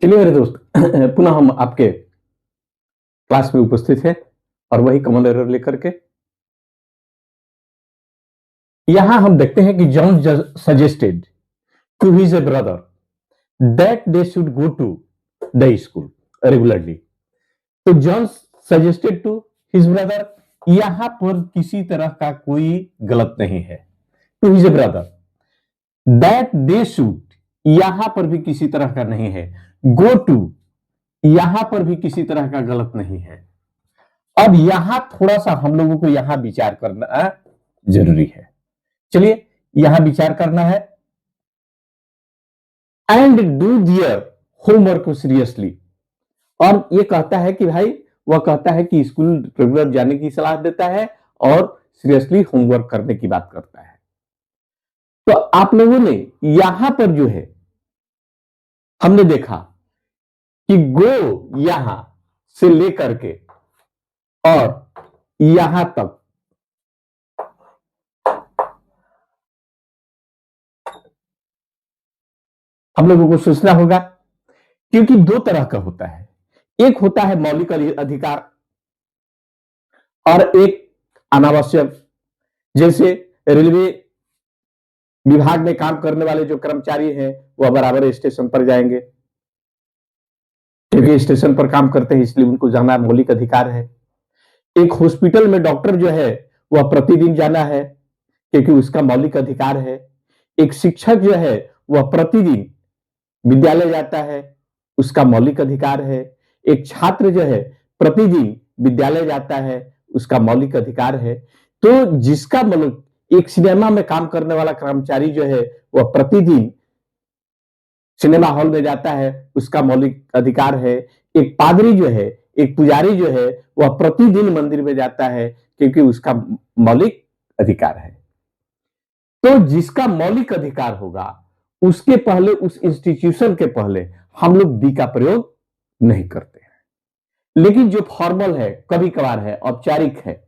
चलिए मेरे दोस्त पुनः हम आपके क्लास में उपस्थित हैं और वही कॉमन एरर लेकर के यहां हम देखते हैं कि John suggested to his brother that they should go to the school regularly. तो John suggested to his brother, यहां पर किसी तरह का कोई गलत नहीं है। To his brother that they should, यहां पर भी किसी तरह का नहीं है। गो टू, यहां पर भी किसी तरह का गलत नहीं है। अब यहां थोड़ा सा हम लोगों को यहां विचार करना जरूरी है। चलिए यहां विचार करना है। And do their homework seriously, और ये कहता है कि भाई, वह कहता है कि स्कूल रेगुलर जाने की सलाह देता है और सीरियसली होमवर्क करने की बात करता है। तो आप लोगों ने यहां पर जो है हमने देखा कि गो यहां से लेकर के और यहां तक हम लोगों को सोचना होगा, क्योंकि दो तरह का होता है। एक होता है मौलिक अधिकार और एक अनावश्यक। जैसे रेलवे विभाग में काम करने वाले जो कर्मचारी हैं वह बराबर स्टेशन पर जाएंगे, क्योंकि स्टेशन पर काम करते हैं इसलिए उनको जाना मौलिक अधिकार है। एक हॉस्पिटल में डॉक्टर जो है वह प्रतिदिन जाना है क्योंकि उसका मौलिक अधिकार है। एक शिक्षक जो है वह प्रतिदिन विद्यालय जाता है, उसका मौलिक अधिकार है। एक छात्र जो है प्रतिदिन विद्यालय जाता है, उसका मौलिक अधिकार है। तो जिसका मतलब एक सिनेमा में काम करने वाला कर्मचारी जो है वह प्रतिदिन सिनेमा हॉल में जाता है, उसका मौलिक अधिकार है। एक पादरी जो है, एक पुजारी जो है वह प्रतिदिन मंदिर में जाता है क्योंकि उसका मौलिक अधिकार है। तो जिसका मौलिक अधिकार होगा उसके पहले, उस इंस्टीट्यूशन के पहले हम लोग दी का प्रयोग नहीं करते हैं। लेकिन जो फॉर्मल है, कभी कभार है, औपचारिक है,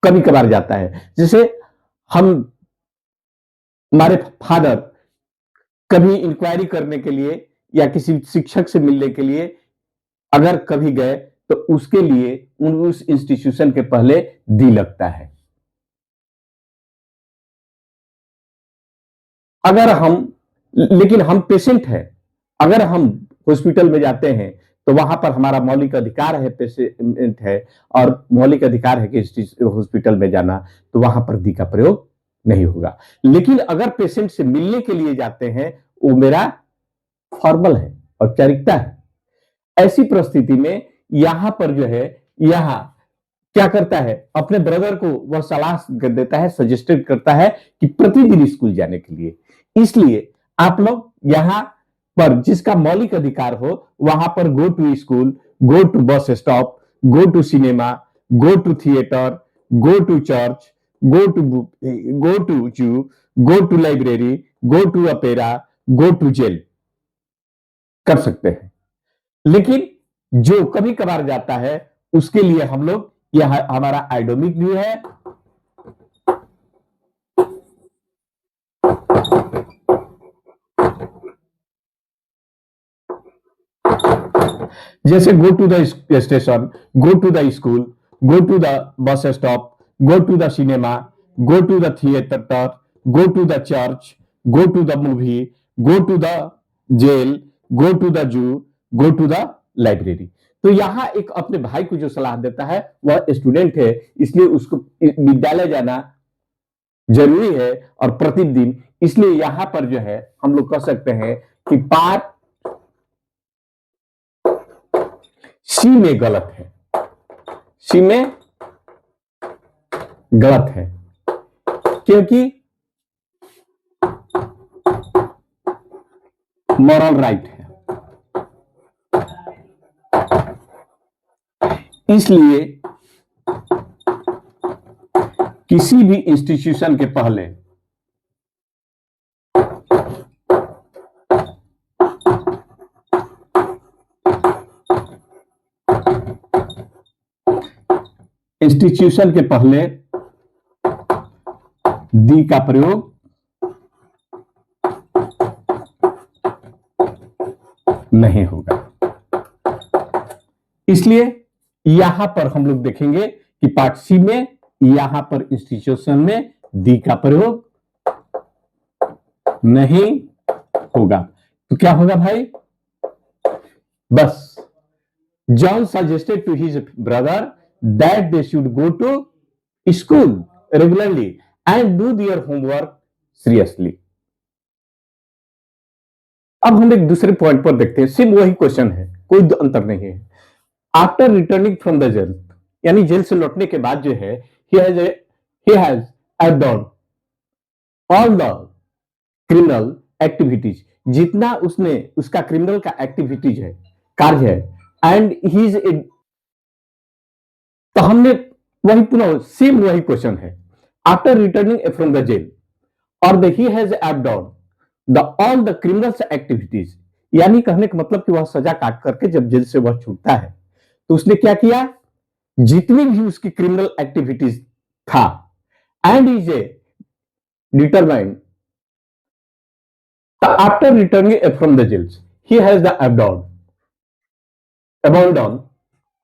कभी कभार जाता है। जैसे हम, हमारे फादर कभी इंक्वायरी करने के लिए या किसी शिक्षक से मिलने के लिए अगर कभी गए तो उसके लिए उस इंस्टीट्यूशन के पहले दी लगता है। अगर हम, लेकिन हम पेशेंट हैं, अगर हम हॉस्पिटल में जाते हैं तो वहां पर हमारा मौलिक अधिकार है, पेशेंट है और मौलिक अधिकार है कि हॉस्पिटल में जाना, तो वहां पर दी का प्रयोग नहीं होगा। लेकिन अगर पेशेंट से मिलने के लिए जाते हैं, वो मेरा फॉर्मल है, औपचारिकता है। ऐसी परिस्थिति में यहां पर जो है, यहां क्या करता है, अपने ब्रदर को वह सलाह देता है, सजेस्टेड करता है कि प्रतिदिन स्कूल जाने के लिए। इसलिए आप लोग यहां पर जिसका मौलिक अधिकार हो वहां पर go to school, go to bus stop, go to cinema, go to theatre, go to church, go to zoo, go to library, go to opera, go to jail कर सकते हैं। लेकिन जो कभी कभार जाता है उसके लिए हम लोग, यह हमारा आइडोमिक व्यू है। जैसे go to the station, go to the school, go to the bus stop, go to the cinema, go to the theatre, go to the church, go to the movie, go to the jail, go to the zoo, go to the library. तो यहां एक अपने भाई को जो सलाह देता है वह स्टूडेंट है, इसलिए उसको विद्यालय जाना जरूरी है और प्रतिदिन। इसलिए यहां पर जो है हम लोग कह सकते हैं कि पार्ट सी में गलत है, सी में गलत है, क्योंकि मॉरल राइट है। इसलिए किसी भी इंस्टीट्यूशन के पहले दी का प्रयोग नहीं होगा। इसलिए यहां पर हम लोग देखेंगे कि पार्ट सी में यहां पर इंस्टीट्यूशन में दी का प्रयोग नहीं होगा। तो क्या होगा भाई? बस John suggested to his brother that they should go to school regularly and do their homework seriously. अब हम एक दूसरे पॉइंट पर देखते हैं, सिर्फ वही क्वेश्चन है, कोई अंतर नहीं है। After returning from the jail, यानी जेल से लौटने के बाद जो है, he has abandoned all the criminal activities, जितना उसने उसका क्रिमिनल का एक्टिविटीज है, कार्य है, एंड ही इज ए, तो हमने वही पुनः सेम वही क्वेश्चन है, after returning from the jail और he has abandon the all the criminals activities, यानी कहने का मतलब कि वह सजा काट करके जब जेल से वह छूटता है तो उसने क्या किया, जितनी भी उसकी क्रिमिनल एक्टिविटीज था, and is a determined after returning from the jails he has the abandon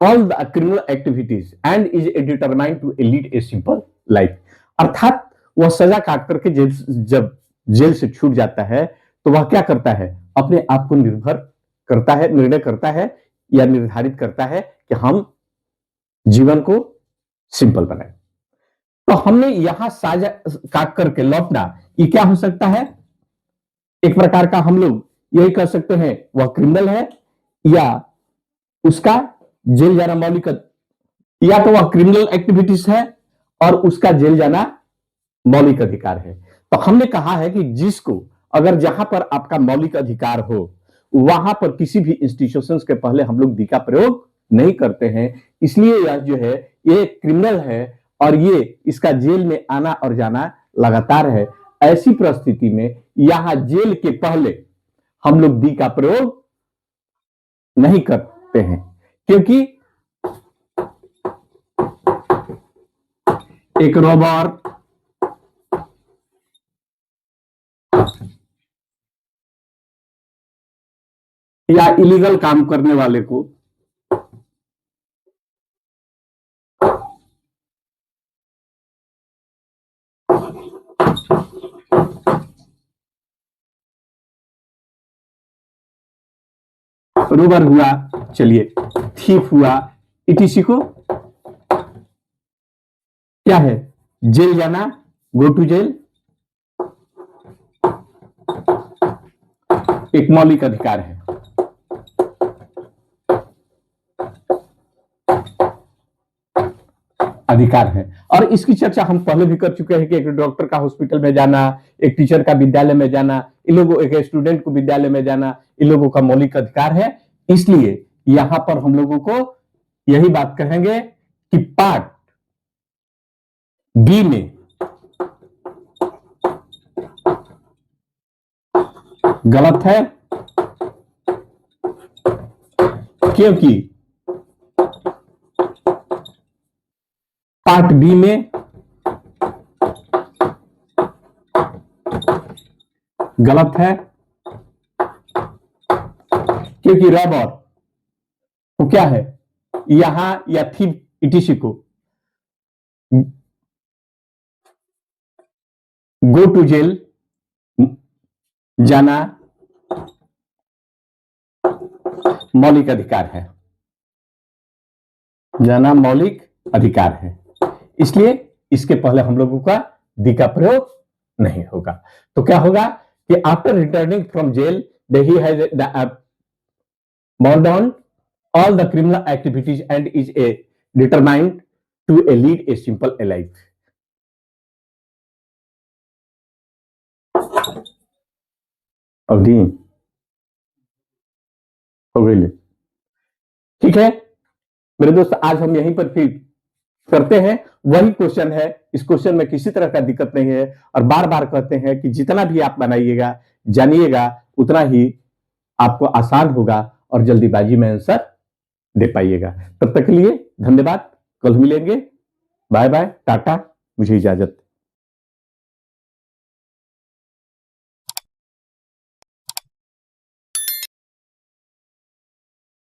all the criminal activities and is determined to lead a simple life। अर्थात वह सजा काट करके जब जेल से छूट जाता है तो वह क्या करता है, अपने आप को निर्णय करता है या निर्धारित करता है कि हम जीवन को सिंपल बनाए। तो हमने यहां सजा काट करके लौटना, ये क्या हो सकता है, एक प्रकार का हम लोग यही कह सकते हैं वह क्रिमिनल है, या उसका जेल जाना मौलिक, या तो वह क्रिमिनल एक्टिविटीज है और उसका जेल जाना मौलिक अधिकार है। तो हमने कहा है कि जिसको अगर जहां पर आपका मौलिक अधिकार हो वहां पर किसी भी इंस्टीट्यूशंस के पहले हम लोग दी का प्रयोग नहीं करते हैं, इसलिए यह जो है ये क्रिमिनल है और ये इसका जेल में आना और जाना लगातार है। ऐसी परिस्थिति में यहां जेल के पहले हम लोग दी का प्रयोग नहीं करते हैं, क्योंकि एक रॉबर या इलीगल काम करने वाले को रोबर हुआ, चलिए थीफ हुआ, इटीसी को क्या है, जेल जाना, गो टू जेल एक मौलिक अधिकार है। अधिकार है और इसकी चर्चा हम पहले भी कर चुके हैं कि एक डॉक्टर का हॉस्पिटल में जाना, एक टीचर का विद्यालय में जाना, इन लोगों एक स्टूडेंट को विद्यालय में जाना इन लोगों का मौलिक अधिकार है। इसलिए यहां पर हम लोगों को यही बात कहेंगे कि पार्ट बी में गलत है, क्योंकि पार्ट बी में गलत है, क्योंकि रॉबर तो क्या है, यहां या थीफ इटीसी को गो टू जेल जाना मौलिक अधिकार है, जाना मौलिक अधिकार है। इसलिए इसके पहले हम लोगों का दी का प्रयोग नहीं होगा। तो क्या होगा कि after returning from jail he has abandoned all the criminal activities and is determined to lead a simple life। अवधि हो गई, ठीक है मेरे दोस्त, आज हम यहीं पर फिर करते हैं। वही क्वेश्चन है, इस क्वेश्चन में किसी तरह का दिक्कत नहीं है और बार बार कहते हैं कि जितना भी आप बनाइएगा जानिएगा उतना ही आपको आसान होगा और जल्दीबाजी में आंसर दे पाइएगा। तब तक के लिए धन्यवाद, कल मिलेंगे, बाय बाय, टाटा, मुझे इजाजत।